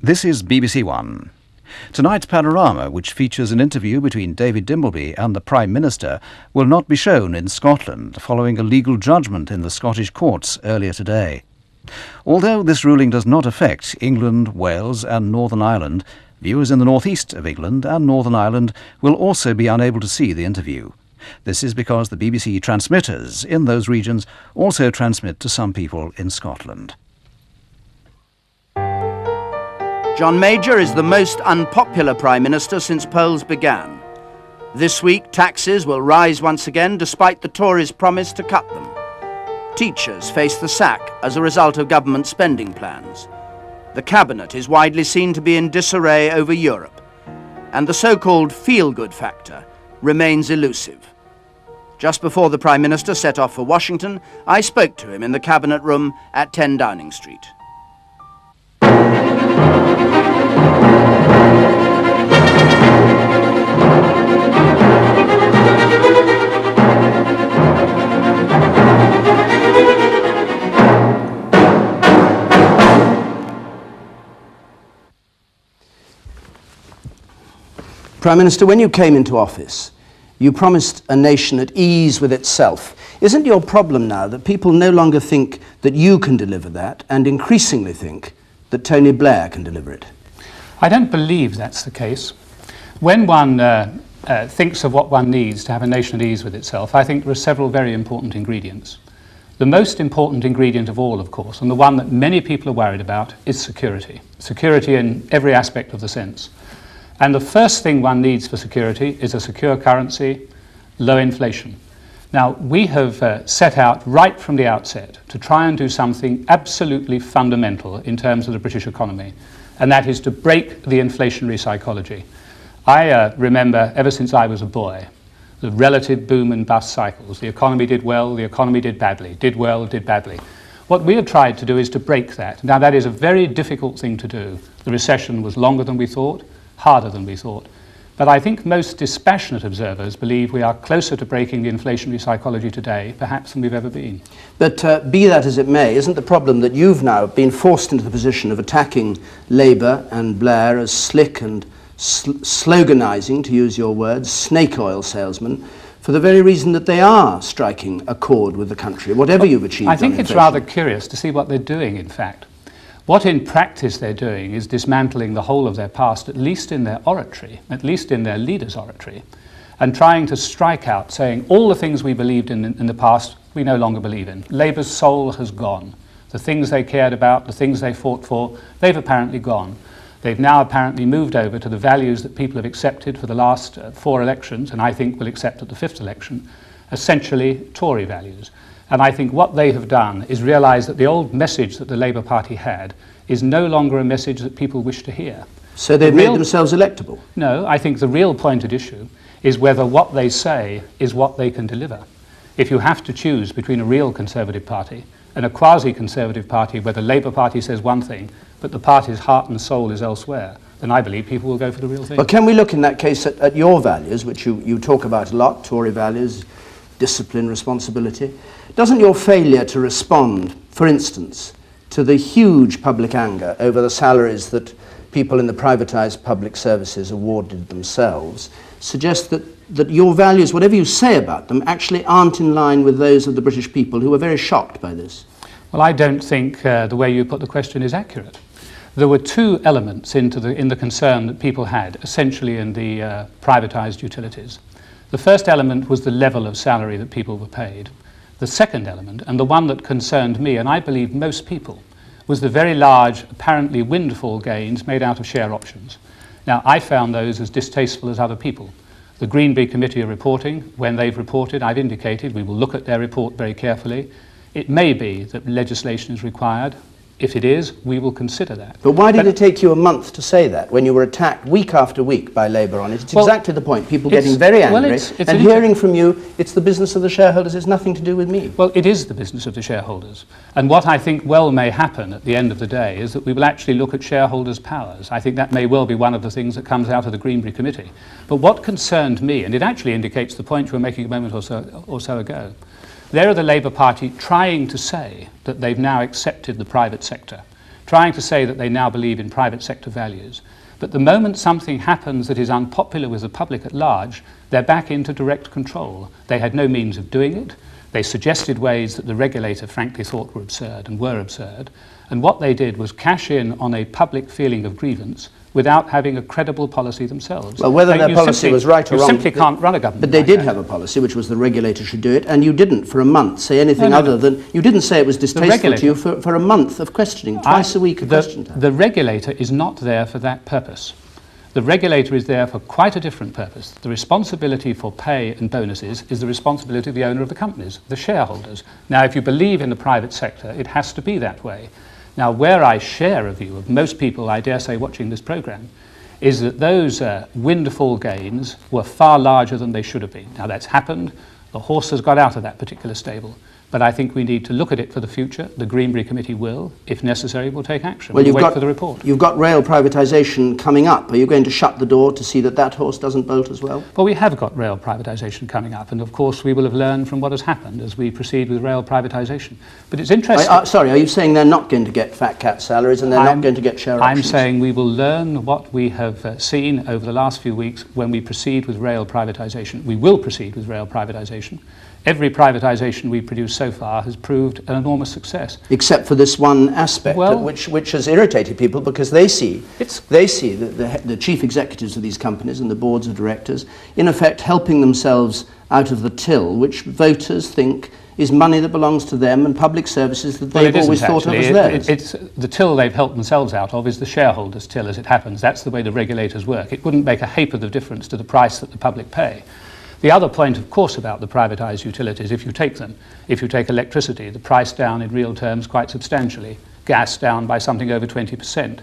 This is BBC One. Tonight's Panorama, which features an interview between David Dimbleby and the Prime Minister, will not be shown in Scotland following a legal judgment in the Scottish courts earlier today. Although this ruling does not affect England, Wales and Northern Ireland, viewers in the northeast of England and Northern Ireland will also be unable to see the interview. This is because the BBC transmitters in those regions also transmit to some people in Scotland. John Major is the most unpopular Prime Minister since polls began. This week, taxes will rise once again despite the Tories' promise to cut them. Teachers face the sack as a result of government spending plans. The Cabinet is widely seen to be in disarray over Europe. And the so-called feel-good factor remains elusive. Just before the Prime Minister set off for Washington, I spoke to him in the Cabinet room at 10 Downing Street. Prime Minister, when you came into office, you promised a nation at ease with itself. Isn't your problem now that people no longer think that you can deliver that and increasingly think that Tony Blair can deliver it? I don't believe that's the case. When one thinks of what one needs to have a nation at ease with itself, I think there are several very important ingredients. The most important ingredient of all, of course, and the one that many people are worried about, is security. Security in every aspect of the sense. And the first thing one needs for security is a secure currency, low inflation. Now, we have set out right from the outset to try and do something absolutely fundamental in terms of the British economy, and that is to break the inflationary psychology. I remember ever since I was a boy, the relative boom and bust cycles. The economy did well, the economy did badly, did well, did badly. What we have tried to do is to break that. Now, that is a very difficult thing to do. The recession was longer than we thought, harder than we thought. But I think most dispassionate observers believe we are closer to breaking the inflationary psychology today, perhaps, than we've ever been. But be that as it may, isn't the problem that you've now been forced into the position of attacking Labour and Blair as slick and sloganising, to use your words, snake oil salesmen, for the very reason that they are striking a chord with the country, whatever you've achieved? I think it's rather curious to see what they're doing, in fact. What in practice they're doing is dismantling the whole of their past, at least in their oratory, at least in their leaders' oratory, and trying to strike out, saying all the things we believed in the past, we no longer believe in. Labour's soul has gone. The things they cared about, the things they fought for, they've apparently gone. They've now apparently moved over to the values that people have accepted for the last 4 elections, and I think will accept at the 5th election, essentially Tory values. And I think what they have done is realise that the old message that the Labour Party had is no longer a message that people wish to hear. So they've made themselves electable? No, I think the real point at issue is whether what they say is what they can deliver. If you have to choose between a real Conservative Party and a quasi-Conservative Party where the Labour Party says one thing, but the party's heart and soul is elsewhere, then I believe people will go for the real thing. But can we look in that case at your values, which you talk about a lot, Tory values, discipline, responsibility? Doesn't your failure to respond, for instance, to the huge public anger over the salaries that people in the privatised public services awarded themselves suggest that your values, whatever you say about them, actually aren't in line with those of the British people who were very shocked by this? Well, I don't think the way you put the question is accurate. There were 2 elements in the concern that people had, essentially in the privatised utilities. The first element was the level of salary that people were paid. The second element, and the one that concerned me, and I believe most people, was the very large, apparently windfall gains made out of share options. Now, I found those as distasteful as other people. The Greenby Committee are reporting. When they've reported, I've indicated we will look at their report very carefully. It may be that legislation is required. If it is, we will consider that. But why did it take you a month to say that when you were attacked week after week by Labour on it? It's exactly the point. People getting very angry and hearing from you, it's the business of the shareholders, it's nothing to do with me. Well, it is the business of the shareholders. And what I think well may happen at the end of the day is that we will actually look at shareholders' powers. I think that may well be one of the things that comes out of the Greenby Committee. But what concerned me, and it actually indicates the point you were making a moment or so ago, there are the Labour Party trying to say that they've now accepted the private sector, trying to say that they now believe in private sector values. But the moment something happens that is unpopular with the public at large, they're back into direct control. They had no means of doing it. They suggested ways that the regulator frankly thought were absurd and were absurd. And what they did was cash in on a public feeling of grievance without having a credible policy themselves. Well, whether their policy was right or wrong... You simply can't run a government. But they did have a policy, which was the regulator should do it, and you didn't for a month say anything other than... You didn't say it was distasteful to you for a month of questioning, twice a week of question time. The regulator is not there for that purpose. The regulator is there for quite a different purpose. The responsibility for pay and bonuses is the responsibility of the owner of the companies, the shareholders. Now, if you believe in the private sector, it has to be that way. Now, where I share a view of most people, I dare say, watching this programme, is that those windfall gains were far larger than they should have been. Now, that's happened. The horse has got out of that particular stable. But I think we need to look at it for the future. The Greenbury Committee will, if necessary, will take action. Well, we'll wait for the report. You've got rail privatisation coming up. Are you going to shut the door to see that that horse doesn't bolt as well? Well, we have got rail privatisation coming up, and of course we will have learned from what has happened as we proceed with rail privatisation. But it's interesting... sorry, are you saying they're not going to get fat cat salaries and they're not going to get share options? I'm saying we will learn what we have seen over the last few weeks when we proceed with rail privatisation. We will proceed with rail privatisation. Every privatisation we've produced so far has proved an enormous success. Except for this one aspect, which has irritated people because they see the chief executives of these companies and the boards of directors, in effect, helping themselves out of the till, which voters think is money that belongs to them and public services that they've always thought of as theirs. It's the till they've helped themselves out of is the shareholders' till, as it happens. That's the way the regulators work. It wouldn't make a ha'porth of difference to the price that the public pay. The other point, of course, about the privatised utilities, if you take electricity, the price down in real terms quite substantially, gas down by something over 20%,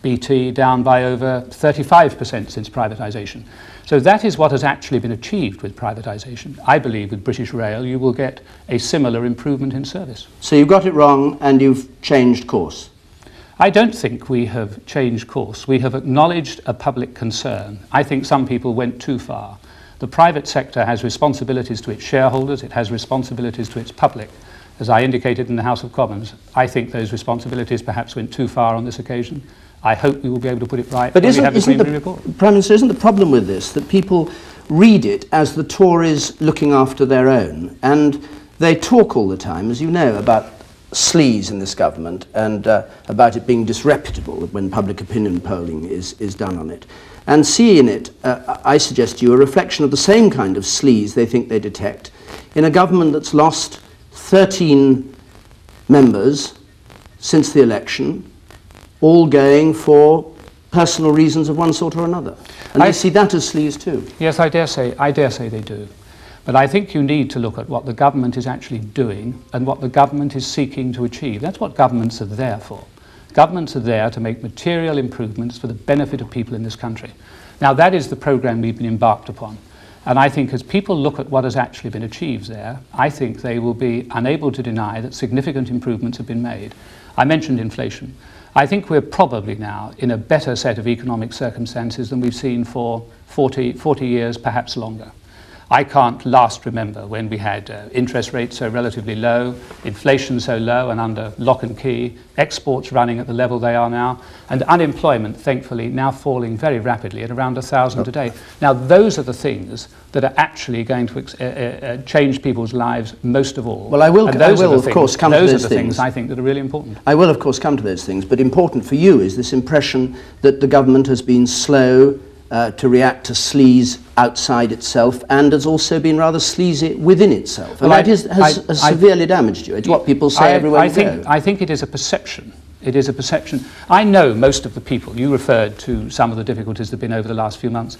BT down by over 35% since privatisation. So that is what has actually been achieved with privatisation. I believe with British Rail you will get a similar improvement in service. So you got it wrong and you've changed course? I don't think we have changed course. We have acknowledged a public concern. I think some people went too far. The private sector has responsibilities to its shareholders, it has responsibilities to its public. As I indicated in the House of Commons, I think those responsibilities perhaps went too far on this occasion. I hope we will be able to put it right when we have the Greenbury report. Prime Minister, isn't the problem with this that people read it as the Tories looking after their own, and they talk all the time, as you know, about sleaze in this government and about it being disreputable when public opinion polling is done on it. And see in it, I suggest to you, a reflection of the same kind of sleaze they think they detect in a government that's lost 13 members since the election, all going for personal reasons of one sort or another. And I see that as sleaze too. Yes, I dare say they do. But I think you need to look at what the government is actually doing and what the government is seeking to achieve. That's what governments are there for. Governments are there to make material improvements for the benefit of people in this country. Now, that is the programme we've been embarked upon. And I think as people look at what has actually been achieved there, I think they will be unable to deny that significant improvements have been made. I mentioned inflation. I think we're probably now in a better set of economic circumstances than we've seen for 40 years, perhaps longer. I can't last remember when we had interest rates so relatively low, inflation so low and under lock and key, exports running at the level they are now, and unemployment, thankfully, now falling very rapidly at around 1,000 a day. Now, those are the things that are actually going to change people's lives most of all. Well, I will of course come to those things. Those are the things I think that are really important. I will, of course, come to those things, but important for you is this impression that the government has been slow to react to sleaze outside itself and has also been rather sleazy within itself. And that has severely damaged you. It's what people say everywhere you go. I think it is a perception. It is a perception. I know most of the people. You referred to some of the difficulties that have been over the last few months,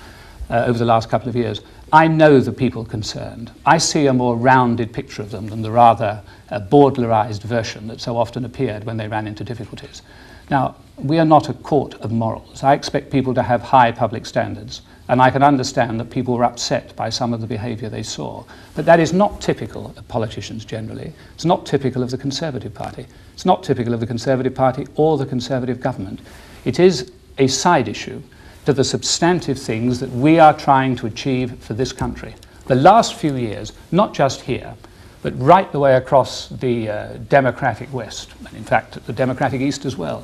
over the last couple of years. I know the people concerned. I see a more rounded picture of them than the rather Bordlerized version that so often appeared when they ran into difficulties. Now, we are not a court of morals. I expect people to have high public standards, and I can understand that people were upset by some of the behaviour they saw. But that is not typical of politicians generally. It's not typical of the Conservative Party. It's not typical of the Conservative Party or the Conservative government. It is a side issue to the substantive things that we are trying to achieve for this country. The last few years, not just here, but right the way across the democratic West, and in fact the democratic East as well,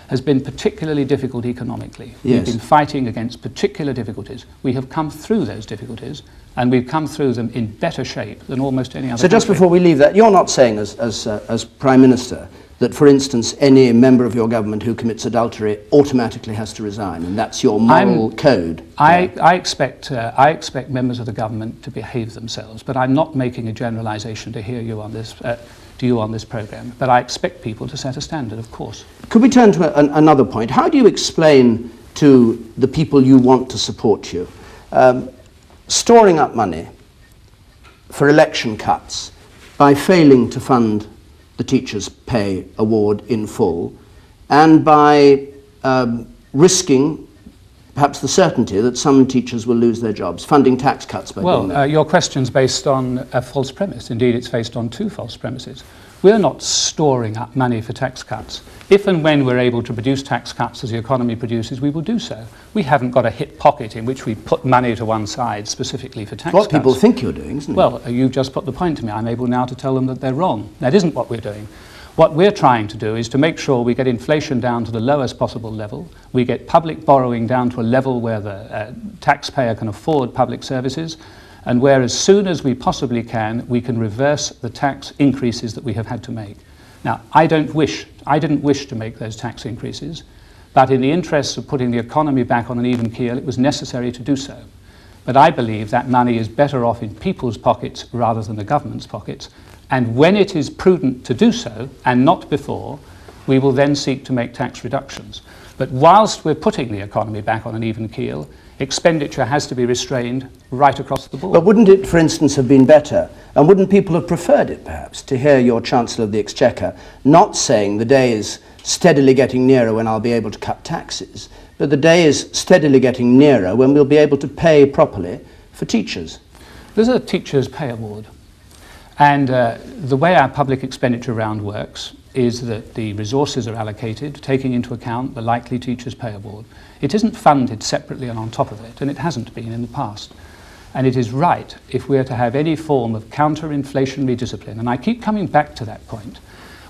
has been particularly difficult economically. Yes. We've been fighting against particular difficulties. We have come through those difficulties, and we've come through them in better shape than almost any other So just country. before we leave that, you're not saying as Prime Minister that, for instance, any member of your government who commits adultery automatically has to resign, and that's your moral code? I expect members of the government to behave themselves, but I'm not making a generalisation to you on this programme. But I expect people to set a standard, of course. Could we turn to another point? How do you explain to the people you want to support you storing up money for election cuts by failing to fund the teachers' pay award in full, and by risking perhaps the certainty that some teachers will lose their jobs, funding tax cuts by doing that? Your question's based on a false premise. Indeed, it's based on two false premises. We're not storing up money for tax cuts. If and when we're able to produce tax cuts as the economy produces, we will do so. We haven't got a hip pocket in which we put money to one side specifically for tax cuts. What people think you're doing, isn't it? Well, you've just put the point to me. I'm able now to tell them that they're wrong. That isn't what we're doing. What we're trying to do is to make sure we get inflation down to the lowest possible level, we get public borrowing down to a level where the taxpayer can afford public services, and where as soon as we possibly can, we can reverse the tax increases that we have had to make. Now, I didn't wish to make those tax increases, but in the interests of putting the economy back on an even keel, it was necessary to do so. But I believe that money is better off in people's pockets rather than the government's pockets, and when it is prudent to do so, and not before, we will then seek to make tax reductions. But whilst we're putting the economy back on an even keel, expenditure has to be restrained right across the board. But wouldn't it, for instance, have been better, and wouldn't people have preferred it, perhaps, to hear your Chancellor of the Exchequer not saying the day is steadily getting nearer when I'll be able to cut taxes, but the day is steadily getting nearer when we'll be able to pay properly for teachers? There's a teachers' pay award. And the way our public expenditure round works is that the resources are allocated, taking into account the likely teachers' pay award. It isn't funded separately and on top of it, and it hasn't been in the past. And it is right, if we're to have any form of counter-inflationary discipline, and I keep coming back to that point,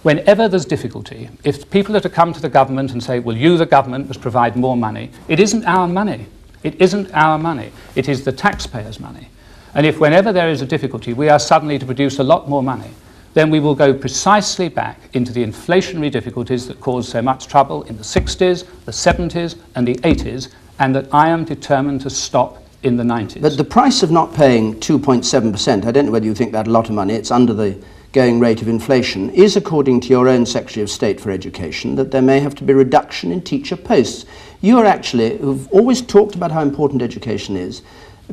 whenever there's difficulty, if people are to come to the government and say, well, you, the government, must provide more money, it isn't our money. It isn't our money. It is the taxpayers' money. And if whenever there is a difficulty, we are suddenly to produce a lot more money, then we will go precisely back into the inflationary difficulties that caused so much trouble in the 60s, the 70s, and the 80s, and that I am determined to stop in the 90s. But the price of not paying 2.7%, I don't know whether you think that's a lot of money, it's under the going rate of inflation, is, according to your own Secretary of State for Education, that there may have to be a reduction in teacher posts. You are actually, who've always talked about how important education is,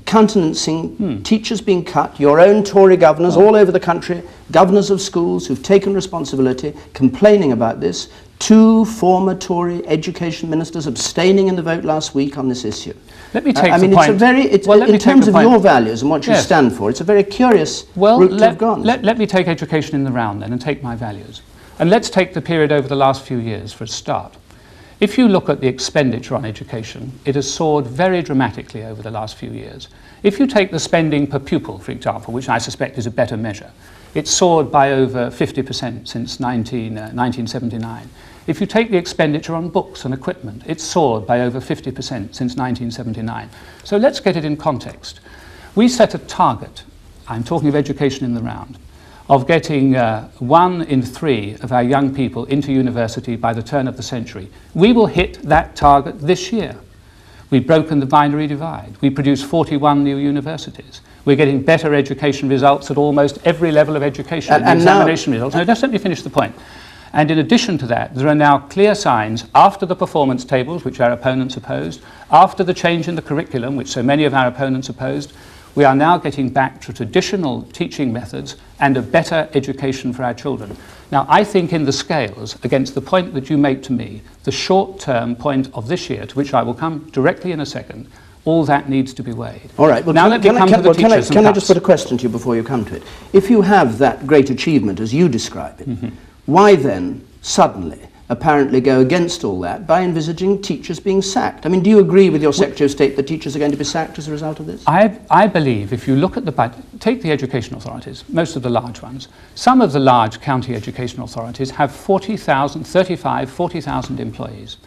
countenancing teachers being cut, your own Tory governors all over the country, governors of schools who've taken responsibility, complaining about this, 2 former Tory education ministers abstaining in the vote last week on this issue. Let me take I mean, the point. it's a very, in terms of your values and what you stand for, it's a very curious route to have gone. Let me take education in the round then and take my values. And let's take the period over the last few years for a start. If you look at the expenditure on education, it has soared very dramatically over the last few years. If you take the spending per pupil, for example, which I suspect is a better measure, it's soared by over 50% since 1979. If you take the expenditure on books and equipment, it's soared by over 50% since 1979. So let's get it in context. We set a target, I'm talking of education in the round, of getting 1 in 3 of our young people into university by the turn of the century. We will hit that target this year. We've broken the binary divide. We produce 41 new universities. We're getting better education results at almost every level of education. And examination results. No, just let me finish the point. And in addition to that, there are now clear signs after the performance tables, which our opponents opposed, after the change in the curriculum, which so many of our opponents opposed, we are now getting back to traditional teaching methods and a better education for our children. Now, I think in the scales, against the point that you make to me, the short-term point of this year, to which I will come directly in a second, all that needs to be weighed. All right. Well, now let me come to the teachers. Can I just put a question to you before you come to it? If you have that great achievement as you describe it, why then, suddenly, apparently go against all that by envisaging teachers being sacked. I mean, do you agree with your Secretary of State that teachers are going to be sacked as a result of this? I believe if you look at the budget, take the education authorities, most of the large ones. Some of the large county education authorities have 40,000 employees.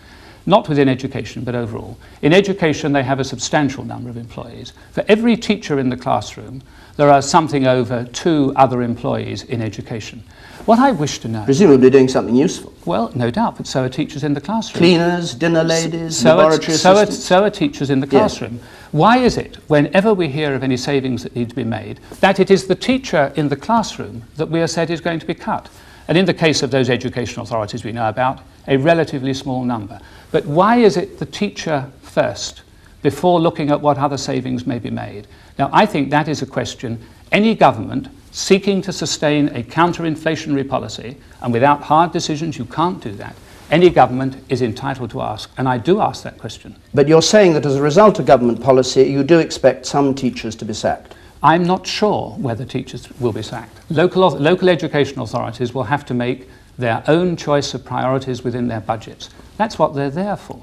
Not within education, but overall. In education, they have a substantial number of employees. For every teacher in the classroom, there are something over 2 other employees in education. What I wish to know... Presumably doing something useful. Well, no doubt, but so are teachers in the classroom. Cleaners, dinner ladies, laboratory assistants. So are teachers in the classroom. Yes. Why is it, whenever we hear of any savings that need to be made, that it is the teacher in the classroom that we are said is going to be cut? And in the case of those education authorities we know about, a relatively small number. But why is it the teacher first, before looking at what other savings may be made? Now, I think that is a question any government seeking to sustain a counter-inflationary policy, and without hard decisions you can't do that, any government is entitled to ask, and I do ask that question. But you're saying that as a result of government policy, you do expect some teachers to be sacked? I'm not sure whether teachers will be sacked. Local education authorities will have to make their own choice of priorities within their budgets. That's what they're there for.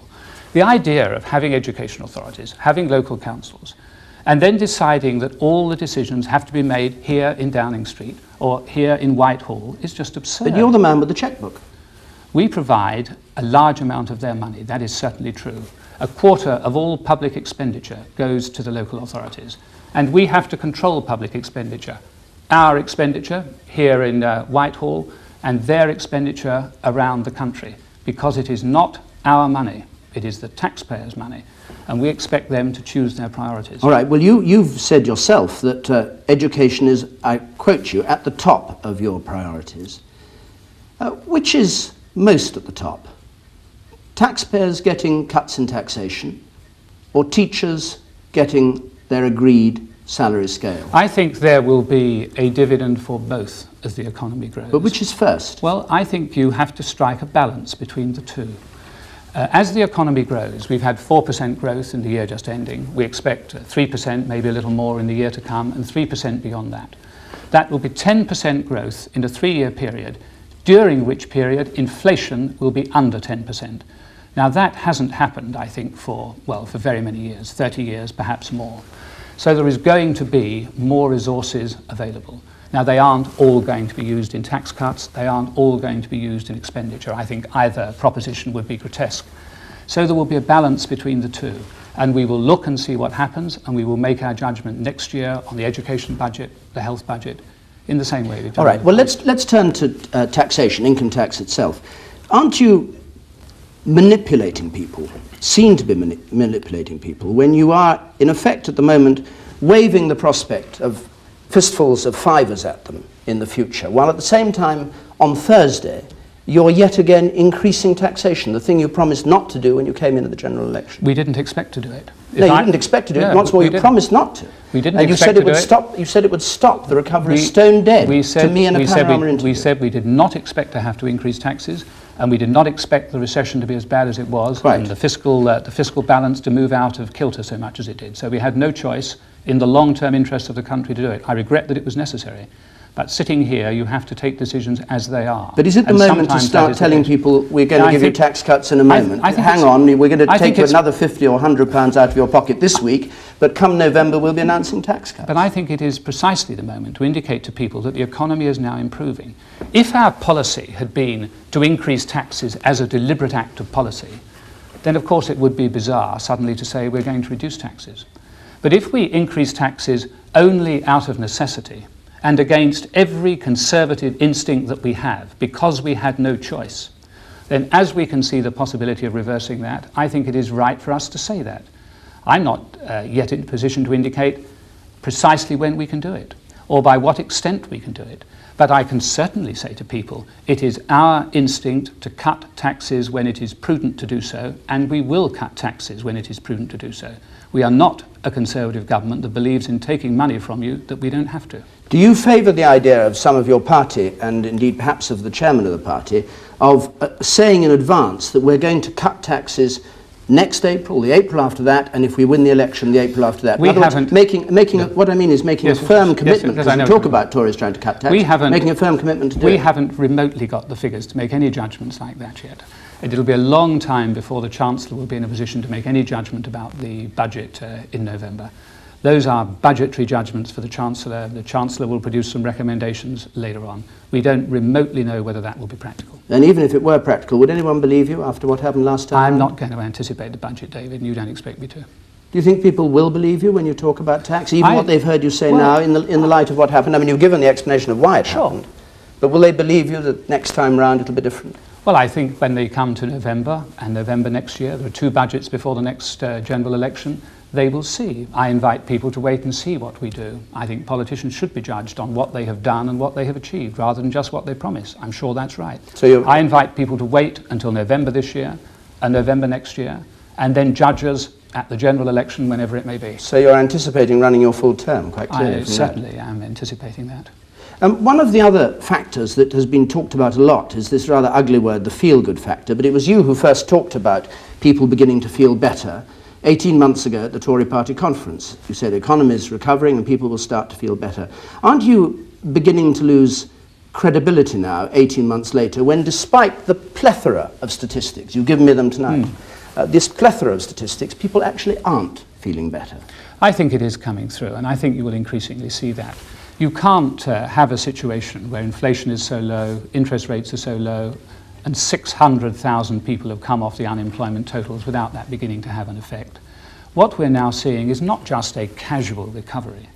The idea of having education authorities, having local councils, and then deciding that all the decisions have to be made here in Downing Street or here in Whitehall is just absurd. But you're the man with the chequebook. We provide a large amount of their money, that is certainly true. A quarter of all public expenditure goes to the local authorities, and we have to control public expenditure. Our expenditure here in Whitehall and their expenditure around the country, because it is not our money, it is the taxpayers' money, and we expect them to choose their priorities. All right, well, you've said yourself that education is, I quote you, at the top of your priorities. Which is most at the top? Taxpayers getting cuts in taxation, or teachers getting their agreed salary scale? I think there will be a dividend for both as the economy grows. But which is first? Well, I think you have to strike a balance between the two. As the economy grows, we've had 4% growth in the year just ending. We expect 3%, maybe a little more in the year to come, and 3% beyond that. That will be 10% growth in a 3-year period, during which period inflation will be under 10%. Now that hasn't happened, I think, for very many years, 30 years, perhaps more. So there is going to be more resources available. Now they aren't all going to be used in tax cuts, they aren't all going to be used in expenditure. I think either proposition would be grotesque. So there will be a balance between the two, and we will look and see what happens, and we will make our judgment next year on the education budget, the health budget, in the same way we've done. All right, well let's turn to taxation, income tax itself. Aren't you manipulating people, seen to be manipulating people, when you are, in effect at the moment, waving the prospect of fistfuls of fivers at them in the future, while at the same time, on Thursday, you're yet again increasing taxation, the thing you promised not to do when you came into the general election? We didn't expect to do it. No, you didn't expect to do it. Once more, you promised not to. We didn't and expect to do it. You said it would stop the recovery stone dead. To me in a Panorama interview. We said we did not expect to have to increase taxes, and we did not expect the recession to be as bad as it was, right, and the fiscal balance to move out of kilter so much as it did. So we had no choice in the long-term interests of the country to do it. I regret that it was necessary. But sitting here, you have to take decisions as they are. But is it the moment to start telling people we're going to give you tax cuts in a moment? Hang on, we're going to take another £50 or £100 out of your pocket this week, but come November we'll be announcing tax cuts. But I think it is precisely the moment to indicate to people that the economy is now improving. If our policy had been to increase taxes as a deliberate act of policy, then of course it would be bizarre suddenly to say we're going to reduce taxes. But if we increase taxes only out of necessity, and against every conservative instinct that we have, because we had no choice, then as we can see the possibility of reversing that, I think it is right for us to say that. I'm not yet in a position to indicate precisely when we can do it, or by what extent we can do it. But I can certainly say to people, it is our instinct to cut taxes when it is prudent to do so, and we will cut taxes when it is prudent to do so. We are not a Conservative government that believes in taking money from you that we don't have to. Do you favour the idea of some of your party, and indeed perhaps of the chairman of the party, of saying in advance that we're going to cut taxes next April, the April after that, and if we win the election, the April after that. We haven't... What I mean is making a firm commitment, because we talk about Tories trying to cut tax, making a firm commitment to do it. We haven't remotely got the figures to make any judgments like that yet. It'll be a long time before the Chancellor will be in a position to make any judgment about the budget in November. Those are budgetary judgments for the Chancellor. The Chancellor will produce some recommendations later on. We don't remotely know whether that will be practical. And even if it were practical, would anyone believe you after what happened last time? I'm not going to anticipate the budget, David, and you don't expect me to. Do you think people will believe you when you talk about tax, even what they've heard you say now in the light of what happened? I mean, you've given the explanation of why it happened, but will they believe you that next time round it'll be different? Well, I think when they come to November, and November next year, there are 2 budgets before the next general election, they will see. I invite people to wait and see what we do. I think politicians should be judged on what they have done and what they have achieved, rather than just what they promise. I'm sure that's right. So I invite people to wait until November this year, and November next year, and then judge us at the general election, whenever it may be. So you're anticipating running your full term, quite clearly? I certainly am anticipating that. One of the other factors that has been talked about a lot is this rather ugly word, the feel-good factor, but it was you who first talked about people beginning to feel better 18 months ago at the Tory party conference. You said the economy is recovering and people will start to feel better. Aren't you beginning to lose credibility now, 18 months later, when despite the plethora of statistics, you've given me them tonight, this plethora of statistics, people actually aren't feeling better? I think it is coming through, and I think you will increasingly see that. You can't have a situation where inflation is so low, interest rates are so low, and 600,000 people have come off the unemployment totals without that beginning to have an effect. What we're now seeing is not just a casual recovery.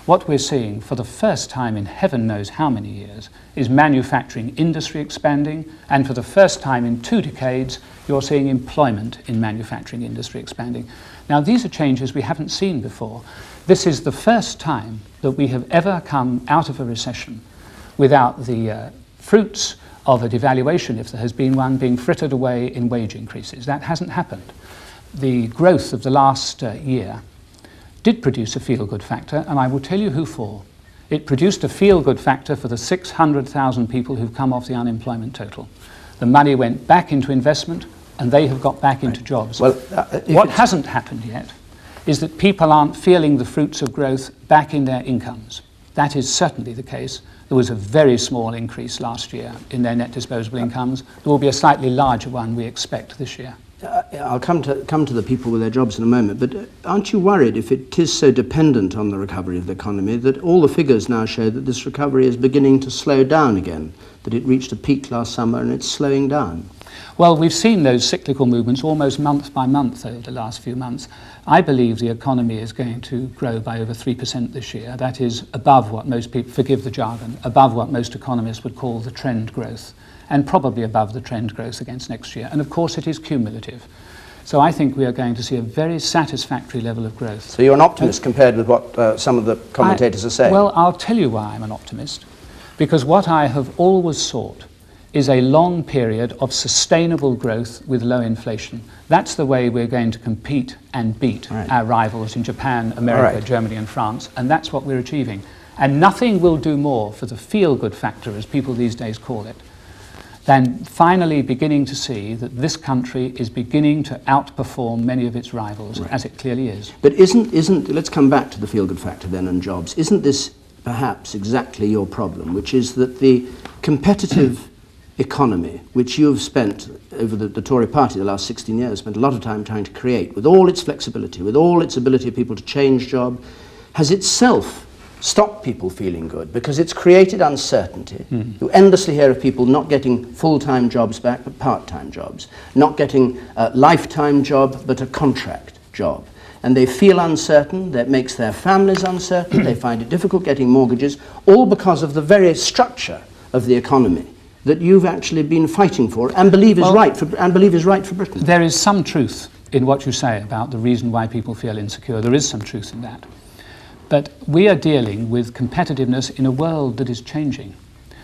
What we're seeing for the first time in heaven knows how many years is manufacturing industry expanding, and for the first time in 2 decades you're seeing employment in manufacturing industry expanding. Now these are changes we haven't seen before. This is the first time that we have ever come out of a recession without the fruits of a devaluation, if there has been one, being frittered away in wage increases. That hasn't happened. The growth of the last year did produce a feel-good factor, and I will tell you who for. It produced a feel-good factor for the 600,000 people who've come off the unemployment total. The money went back into investment, and they have got back into jobs. Well, what hasn't happened yet is that people aren't feeling the fruits of growth back in their incomes. That is certainly the case. There was a very small increase last year in their net disposable incomes. There will be a slightly larger one we expect this year. I'll come to the people with their jobs in a moment, but aren't you worried, if it is so dependent on the recovery of the economy, that all the figures now show that this recovery is beginning to slow down again, that it reached a peak last summer and it's slowing down? Well, we've seen those cyclical movements almost month by month over the last few months. I believe the economy is going to grow by over 3% this year. That is above what most people, forgive the jargon, above what most economists would call the trend growth, and probably above the trend growth against next year. And of course it is cumulative. So I think we are going to see a very satisfactory level of growth. So you're an optimist compared with what some of the commentators are saying? Well, I'll tell you why I'm an optimist. Because what I have always sought is a long period of sustainable growth with low inflation. That's the way we're going to compete and beat our rivals in Japan, America, Germany and France, and that's what we're achieving. And nothing will do more for the feel-good factor, as people these days call it, than finally beginning to see that this country is beginning to outperform many of its rivals, as it clearly is. But isn't, let's come back to the feel-good factor then and jobs. Isn't this perhaps exactly your problem, which is that the competitive economy, which you've spent over the Tory party the last 16 years, spent a lot of time trying to create, with all its flexibility, with all its ability of people to change job, has itself stopped people feeling good because it's created uncertainty. You endlessly hear of people not getting full-time jobs back, but part-time jobs, not getting a lifetime job, but a contract job. And they feel uncertain, that makes their families uncertain, they find it difficult getting mortgages, all because of the very structure of the economy that you've actually been fighting for and believe is right for Britain. There is some truth in what you say about the reason why people feel insecure. There is some truth in that. But we are dealing with competitiveness in a world that is changing.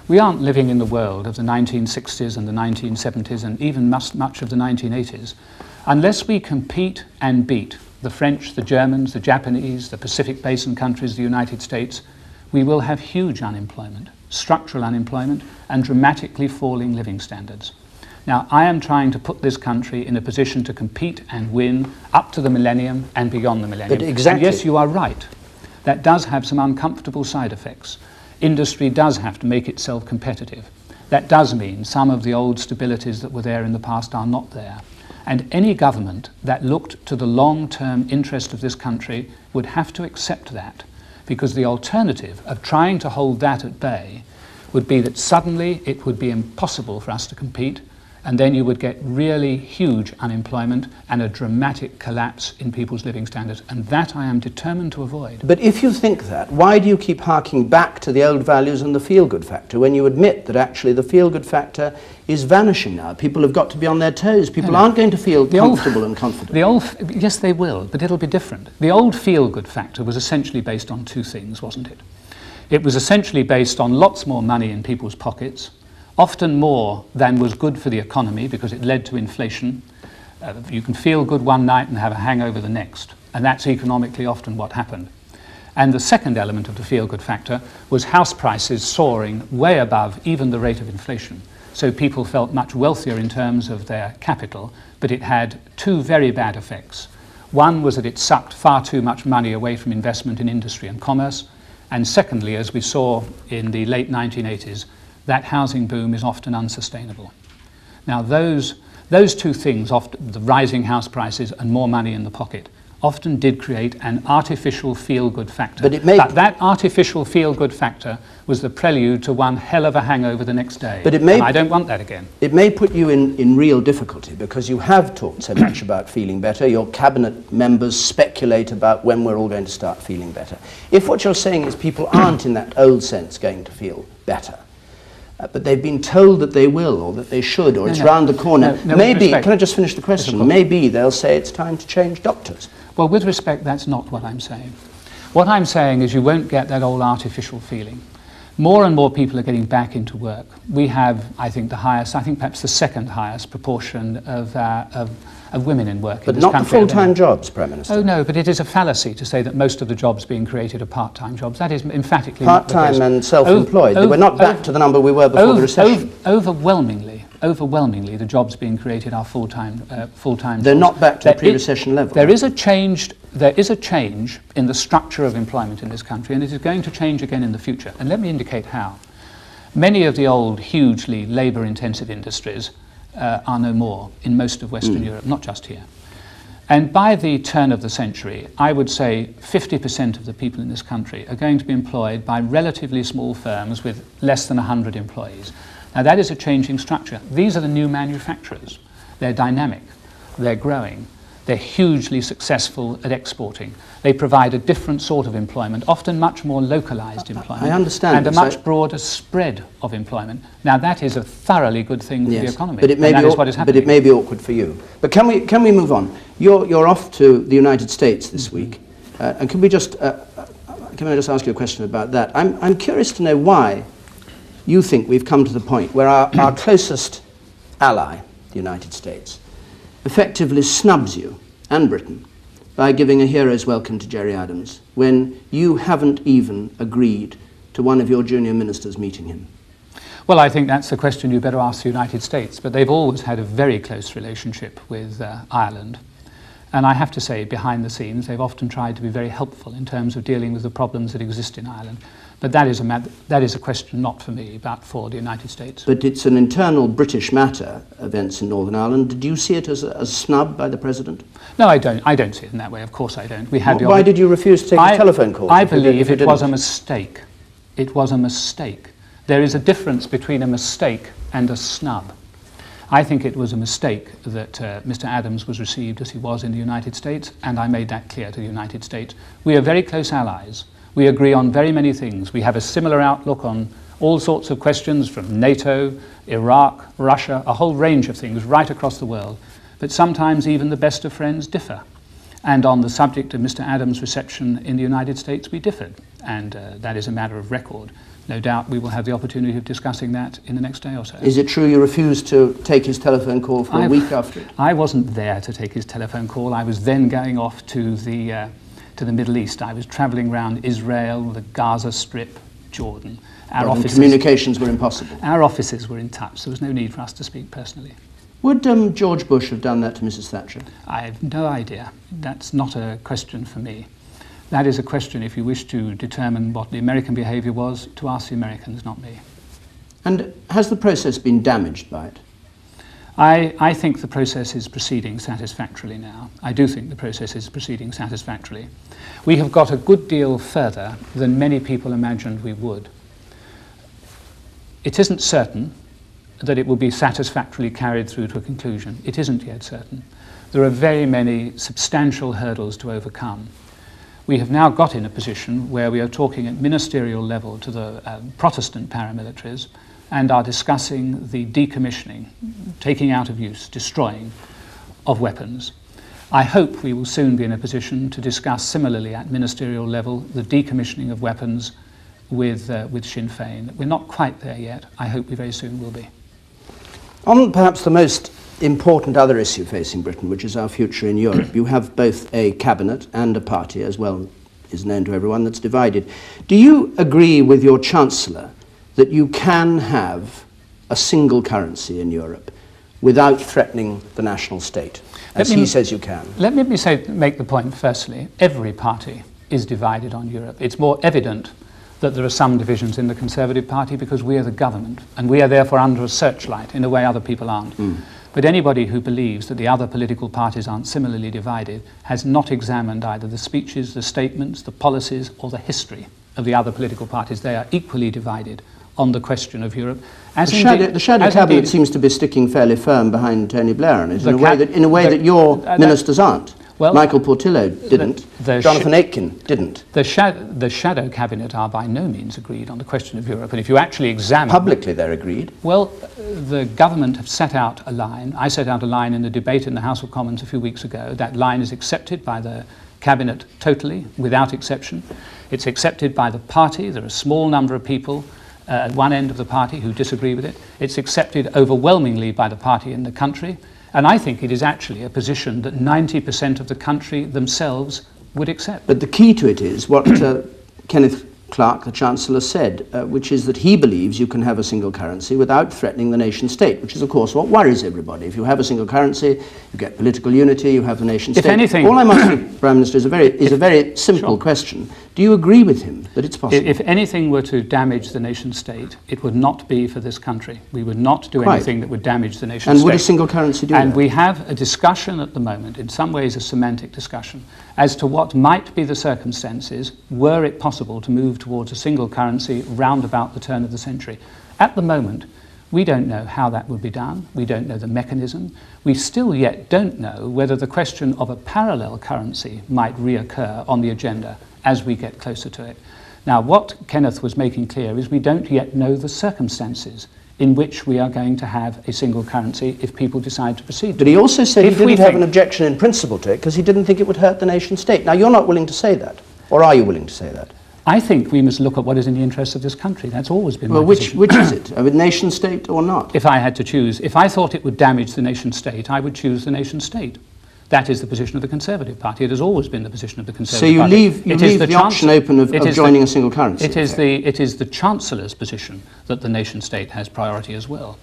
We aren't living in the world of the 1960s and the 1970s and even much of the 1980s. Unless we compete and beat the French, the Germans, the Japanese, the Pacific Basin countries, the United States, we will have huge unemployment, structural unemployment, and dramatically falling living standards. Now, I am trying to put this country in a position to compete and win up to the millennium and beyond the millennium. But exactly. And yes, you are right. That does have some uncomfortable side effects. Industry does have to make itself competitive. That does mean some of the old stabilities that were there in the past are not there. And any government that looked to the long-term interest of this country would have to accept that, because the alternative of trying to hold that at bay would be that suddenly it would be impossible for us to compete, and then you would get really huge unemployment and a dramatic collapse in people's living standards, and that I am determined to avoid. But if you think that, why do you keep harking back to the old values and the feel-good factor when you admit that actually the feel-good factor is vanishing now? People have got to be on their toes. People aren't going to feel comfortable and confident. Yes, they will, but it'll be different. The old feel-good factor was essentially based on two things, wasn't it? It was essentially based on lots more money in people's pockets, often more than was good for the economy because it led to inflation. You can feel good one night and have a hangover the next, and that's economically often what happened. And the second element of the feel-good factor was house prices soaring way above even the rate of inflation. So people felt much wealthier in terms of their capital, but it had two very bad effects. One was that it sucked far too much money away from investment in industry and commerce, and secondly, as we saw in the late 1980s, that housing boom is often unsustainable. Now those two things, often the rising house prices and more money in the pocket, often did create an artificial feel-good factor. But that artificial feel-good factor was the prelude to one hell of a hangover the next day. But and I don't want that again. It may put you in real difficulty because you have talked so much about feeling better. Your cabinet members speculate about when we're all going to start feeling better. If what you're saying is people aren't in that old sense going to feel better, but they've been told that they will, or that they should, or it's round the corner. Maybe, can I just finish the question? Maybe they'll say it's time to change doctors. Well, with respect, that's not what I'm saying. What I'm saying is you won't get that old artificial feeling. More and more people are getting back into work. We have, I think, the highest, I think perhaps the second highest proportion of women in work in this country. But not the full-time jobs, Prime Minister. Oh no, but it is a fallacy to say that most of the jobs being created are part-time jobs. That is emphatically part-time and self-employed. We're not back to the number we were before the recession. Overwhelmingly, the jobs being created are full-time. They're not back to the pre-recession level. There is a change in the structure of employment in this country, and it is going to change again in the future. And let me indicate how. Many of the old, hugely labour-intensive industries are no more in most of Western Europe, not just here. And by the turn of the century, I would say 50% of the people in this country are going to be employed by relatively small firms with less than 100 employees. Now that is a changing structure. These are the new manufacturers. They're dynamic, they're growing, they're hugely successful at exporting. They provide a different sort of employment, often much more localised employment. I understand. And a much broader spread of employment. Now that is a thoroughly good thing for the economy. But it may that is what is happening. But it may be awkward for you. But can we move on? You're off to the United States this week. And can I just ask you a question about that? I'm curious to know why you think we've come to the point where our closest ally, the United States, effectively snubs you and Britain by giving a hero's welcome to Gerry Adams when you haven't even agreed to one of your junior ministers meeting him. Well, I think that's the question you better ask the United States, but they've always had a very close relationship with Ireland. And I have to say, behind the scenes, they've often tried to be very helpful in terms of dealing with the problems that exist in Ireland. But that is a question not for me, but for the United States. But it's an internal British matter, events in Northern Ireland. Did you see it as a snub by the President? No, I don't. I don't see it in that way. Of course I don't. Why did you refuse to take a telephone call? I believe it was a mistake. It was a mistake. There is a difference between a mistake and a snub. I think it was a mistake that Mr. Adams was received as he was in the United States, and I made that clear to the United States. We are very close allies. We agree on very many things. We have a similar outlook on all sorts of questions from NATO, Iraq, Russia, a whole range of things right across the world. But sometimes even the best of friends differ. And on the subject of Mr. Adams' reception in the United States, we differed. And that is a matter of record. No doubt we will have the opportunity of discussing that in the next day or so. Is it true you refused to take his telephone call for a week after it? I wasn't there to take his telephone call. I was then going off to the Middle East. I was travelling around Israel, the Gaza Strip, Jordan. Communications were impossible. Our offices were in touch. There was no need for us to speak personally. Would George Bush have done that to Mrs. Thatcher? I have no idea. That's not a question for me. That is a question, if you wish to determine what the American behaviour was, to ask the Americans, not me. And has the process been damaged by it? I think the process is proceeding satisfactorily now. I do think the process is proceeding satisfactorily. We have got a good deal further than many people imagined we would. It isn't certain that it will be satisfactorily carried through to a conclusion. It isn't yet certain. There are very many substantial hurdles to overcome. We have now got in a position where we are talking at ministerial level to the Protestant paramilitaries and are discussing the decommissioning, taking out of use, destroying of weapons. I hope we will soon be in a position to discuss similarly at ministerial level the decommissioning of weapons with Sinn Féin. We're not quite there yet. I hope we very soon will be. On perhaps the most important other issue facing Britain, which is our future in Europe, you have both a cabinet and a party, as well is known to everyone, that's divided. Do you agree with your Chancellor that you can have a single currency in Europe without threatening the national state, as he says you can? Let me make the point firstly. Every party is divided on Europe. It's more evident that there are some divisions in the Conservative Party because we are the government and we are therefore under a searchlight in a way other people aren't. But anybody who believes that the other political parties aren't similarly divided has not examined either the speeches, the statements, the policies or the history of the other political parties. They are equally divided on the question of Europe. The shadow cabinet seems to be sticking fairly firm behind Tony Blair in a way that your ministers aren't. Well, Michael Portillo didn't. Jonathan Aitken didn't. The shadow cabinet are by no means agreed on the question of Europe. And if you actually examine... Publicly they're agreed. Well, the government have set out a line. I set out a line in the debate in the House of Commons a few weeks ago. That line is accepted by the cabinet totally, without exception. It's accepted by the party. There are a small number of people at one end of the party who disagree with it. It's accepted overwhelmingly by the party in the country. And I think it is actually a position that 90% of the country themselves would accept. But the key to it is what Kenneth Clarke, the Chancellor, said, which is that he believes you can have a single currency without threatening the nation state, which is, of course, what worries everybody. If you have a single currency, you get political unity, you have the nation state. If anything, all I'm asking, Prime Minister, is a very simple question. Do you agree with him that it's possible? If anything were to damage the nation state, it would not be for this country. We would not do anything that would damage the nation state. And would a single currency do that? And we have a discussion at the moment, in some ways a semantic discussion, as to what might be the circumstances were it possible to move towards a single currency round about the turn of the century. At the moment, we don't know how that would be done. We don't know the mechanism. We still yet don't know whether the question of a parallel currency might reoccur on the agenda as we get closer to it. Now, what Kenneth was making clear is we don't yet know the circumstances in which we are going to have a single currency if people decide to proceed. But he also said he didn't have an objection in principle to it because he didn't think it would hurt the nation state. Now, you're not willing to say that, or are you willing to say that? I think we must look at what is in the interests of this country. That's always been my position. Which is it? A nation state or not? If I had to choose, if I thought it would damage the nation state, I would choose the nation state. That is the position of the Conservative Party. It has always been the position of the Conservative Party. So you leave the option open of joining a single currency? It is the Chancellor's position that the nation state has priority as well.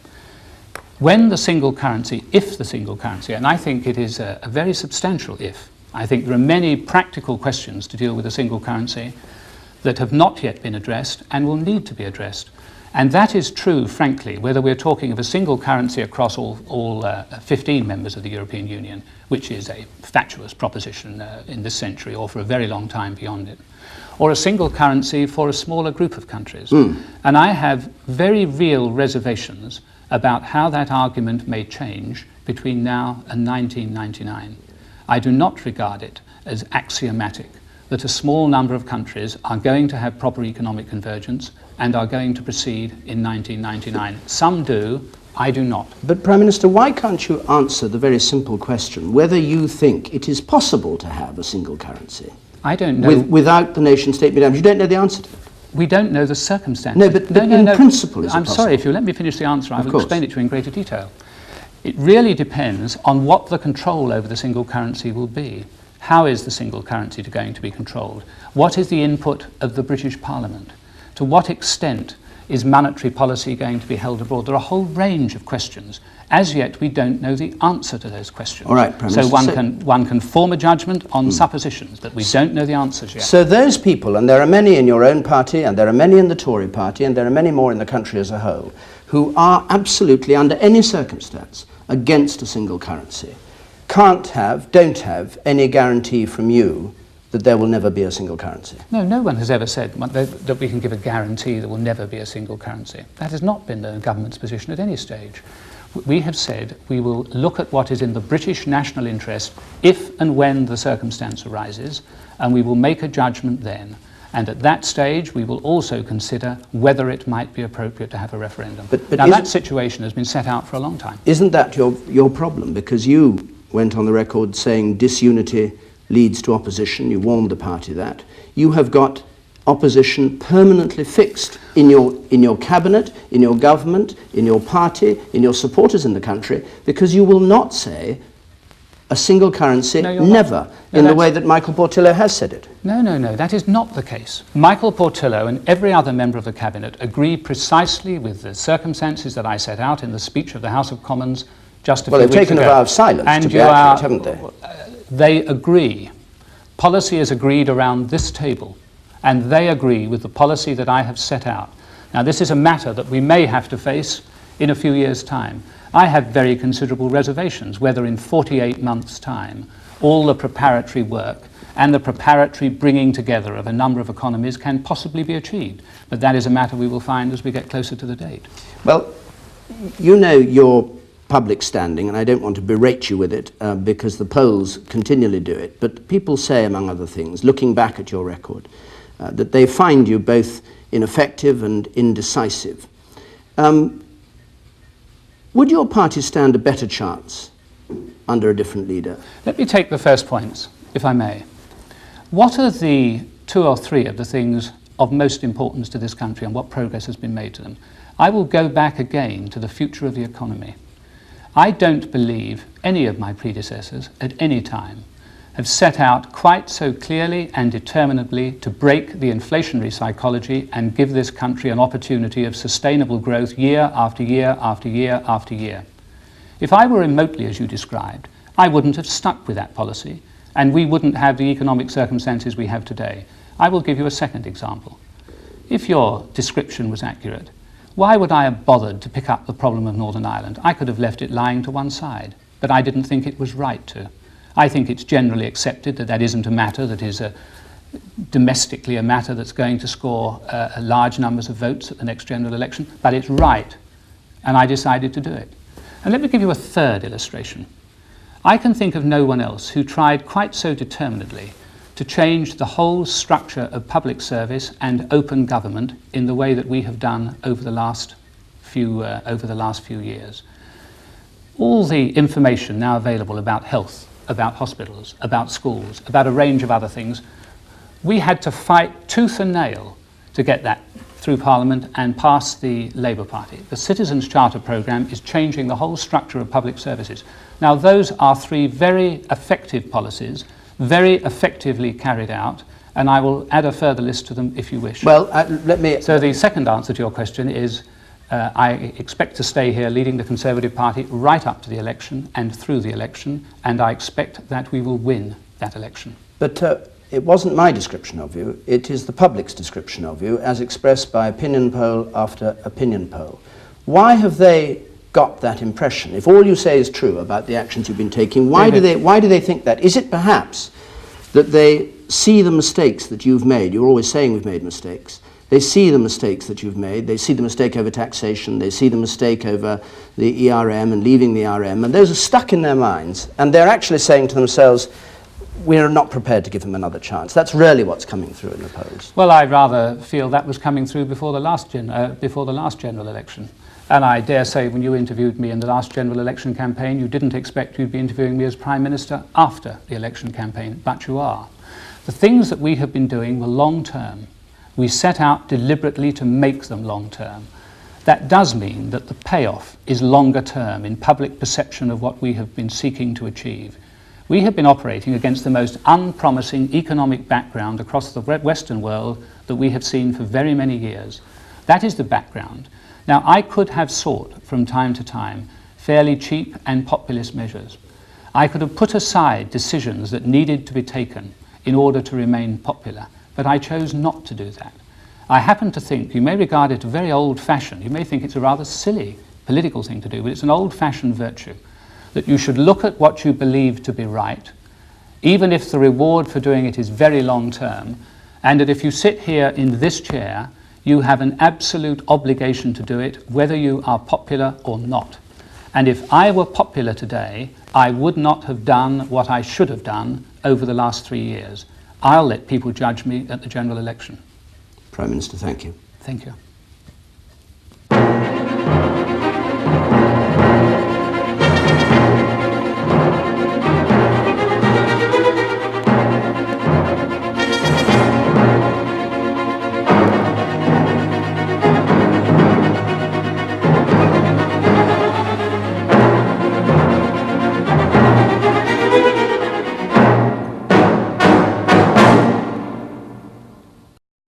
When the single currency, if the single currency, and I think it is a very substantial if, I think there are many practical questions to deal with a single currency that have not yet been addressed and will need to be addressed. And that is true, frankly, whether we're talking of a single currency across all 15 members of the European Union, which is a fatuous proposition in this century or for a very long time beyond it, or a single currency for a smaller group of countries. And I have very real reservations about how that argument may change between now and 1999. I do not regard it as axiomatic that a small number of countries are going to have proper economic convergence and are going to proceed in 1999. Some do, I do not. But Prime Minister, why can't you answer the very simple question whether you think it is possible to have a single currency? I don't know. Without the nation state being damaged? You don't know the answer to that? We don't know the circumstances. No, but in principle is it possible? I'm sorry, if you let me finish the answer, I will explain it to you in greater detail. It really depends on what the control over the single currency will be. How is the single currency going to be controlled? What is the input of the British Parliament? To what extent is monetary policy going to be held abroad? There are a whole range of questions. As yet, we don't know the answer to those questions. All right, Prime so Minister, one can form a judgment on suppositions, but we don't know the answers yet. So those people, and there are many in your own party, and there are many in the Tory party, and there are many more in the country as a whole, who are absolutely, under any circumstance, against a single currency, don't have any guarantee from you that there will never be a single currency. No, no one has ever said that we can give a guarantee there will never be a single currency. That has not been the government's position at any stage. We have said we will look at what is in the British national interest if and when the circumstance arises, and we will make a judgment then. And at that stage, we will also consider whether it might be appropriate to have a referendum. But now, that situation has been set out for a long time. Isn't that your problem? Because you went on the record saying disunity leads to opposition. You warned the party that. You have got opposition permanently fixed in your cabinet, in your government, in your party, in your supporters in the country, because you will not say a single currency, never, in the way that Michael Portillo has said it. No, no, no, that is not the case. Michael Portillo and every other member of the Cabinet agree precisely with the circumstances that I set out in the speech of the House of Commons just a few weeks ago. Well, they've taken a vow of silence, to be accurate, haven't they? They agree. Policy is agreed around this table, and they agree with the policy that I have set out. Now, this is a matter that we may have to face in a few years' time. I have very considerable reservations whether in 48 months' time all the preparatory work and the preparatory bringing together of a number of economies can possibly be achieved. But that is a matter we will find as we get closer to the date. Well, you know your public standing, and I don't want to berate you with it because the polls continually do it, but people say, among other things, looking back at your record, that they find you both ineffective and indecisive. Would your party stand a better chance under a different leader? Let me take the first points, if I may. What are the 2 or 3 of the things of most importance to this country and what progress has been made to them? I will go back again to the future of the economy. I don't believe any of my predecessors at any time have set out quite so clearly and determinedly to break the inflationary psychology and give this country an opportunity of sustainable growth year after year after year after year. If I were remotely as you described, I wouldn't have stuck with that policy, and we wouldn't have the economic circumstances we have today. I will give you a second example. If your description was accurate, why would I have bothered to pick up the problem of Northern Ireland? I could have left it lying to one side, but I didn't think it was right to. I think it's generally accepted that that isn't a matter that is domestically a matter that's going to score large numbers of votes at the next general election, but it's right, and I decided to do it. And let me give you a third illustration. I can think of no one else who tried quite so determinedly to change the whole structure of public service and open government in the way that we have done over the last few years. All the information now available about health, about hospitals, about schools, about a range of other things, we had to fight tooth and nail to get that through Parliament and pass the Labour Party. The Citizens' Charter programme is changing the whole structure of public services. Now, those are 3 very effective policies, very effectively carried out, and I will add a further list to them if you wish. Well, let me... So the second answer to your question is I expect to stay here leading the Conservative Party right up to the election and through the election, and I expect that we will win that election. But it wasn't my description of you, it is the public's description of you as expressed by opinion poll after opinion poll. Why have they got that impression? If all you say is true about the actions you've been taking, why do they think that? Is it perhaps that they see the mistakes that you've made? You're always saying we've made mistakes. They see the mistakes that you've made. They see the mistake over taxation. They see the mistake over the ERM and leaving the ERM. And those are stuck in their minds. And they're actually saying to themselves, we're not prepared to give them another chance. That's really what's coming through in the polls. Well, I rather feel that was coming through before the last general election. And I dare say when you interviewed me in the last general election campaign, you didn't expect you'd be interviewing me as Prime Minister after the election campaign, but you are. The things that we have been doing were long-term. We set out deliberately to make them long-term. That does mean that the payoff is longer-term in public perception of what we have been seeking to achieve. We have been operating against the most unpromising economic background across the Western world that we have seen for very many years. That is the background. Now, I could have sought from time to time fairly cheap and populist measures. I could have put aside decisions that needed to be taken in order to remain popular, but I chose not to do that. I happen to think, you may regard it as very old-fashioned, you may think it's a rather silly political thing to do, but it's an old-fashioned virtue, that you should look at what you believe to be right, even if the reward for doing it is very long-term, and that if you sit here in this chair, you have an absolute obligation to do it, whether you are popular or not. And if I were popular today, I would not have done what I should have done over the last 3 years. I'll let people judge me at the general election. Prime Minister, thank you. Thank you.